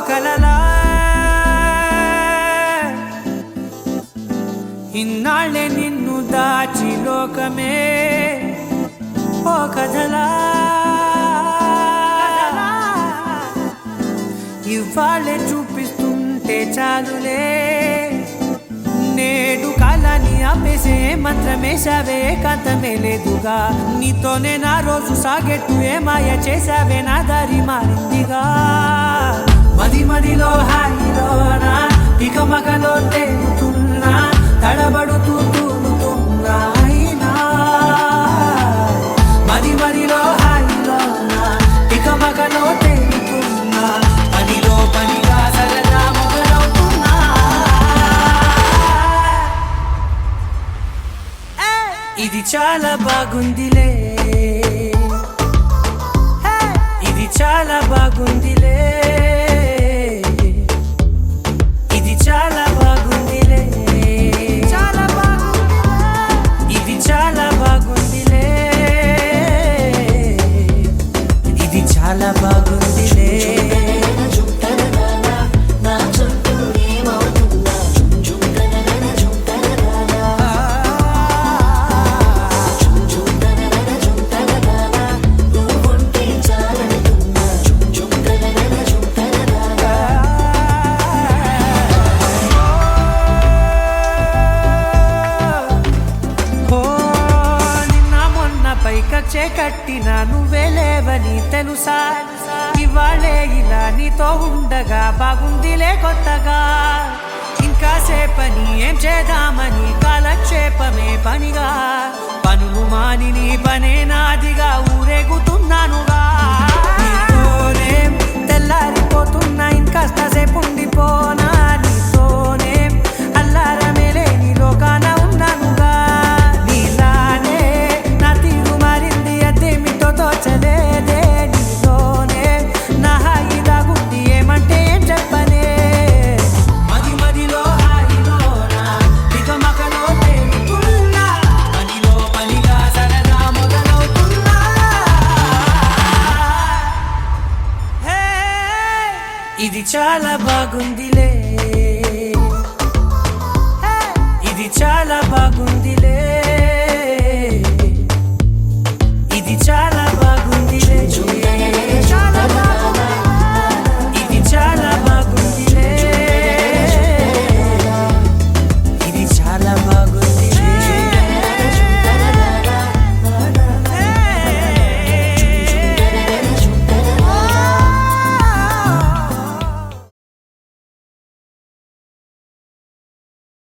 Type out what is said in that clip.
కలలా ఇన్నాళ్ళే నిన్ను దాచి లోకమే ఓ కథలా ఇవాళ్ళే చూపిస్తుంటే చాలులే నేడు కాలాన్ని ఆపేసే మంత్రమేశావే కాంతమే లేదుగా నీతోనే నా రోజు సాగెట్టు ఏ మాయ చేశావే నా దారి మారిందిగా మది మదిలో హాయిలోనా ఇక మగలో తేలుతున్నా తడబడుతూ తూలుతున్నా అయినా మది మదిలో హాయిలోనా ఇక మగలో తేలుతున్నా పనిలో పనిగా సరదా మొదలవుతున్నా ఇది చాలా బాగుందిలే ఇది చాలా బాగుందిలే ఇది చాలా బాగుందిలే చాలా బాగుంది ఇది చాలా బాగుందిలే ఇది చాలా బాగుందిలే కచ్చే కట్టినా నువ్వే లేవని తెలుసా ఇవాళే ఇలా నీతో ఉండగా బాగుందిలే కొత్తగా ఇంకా సేపని ఏం చేద్దామని కాలక్షేపమే పనిగా పనులు మాని నీ పనే నాదిగా ఊరేగుతున్నానుగా నీతోనే తెల్లారిపోతున్నా ఇంకాస్త సేపు ఉండిపోనా నీతోనే అల్లారమే లేని లోకాన ఉన్నానుగా నీలానే నా తీరు మారింది అదేమిటో తోచలేదే నీతోనే నా హాయి దాగుంది ఏమంటే ఏం చెప్పనే మది మదిలో హాయిలోనా ఇక మకలో తేలుతున్నా పనిలో పనిగా సరదా మొదలవుతున్నా ఇది చాలా బాగుందిలే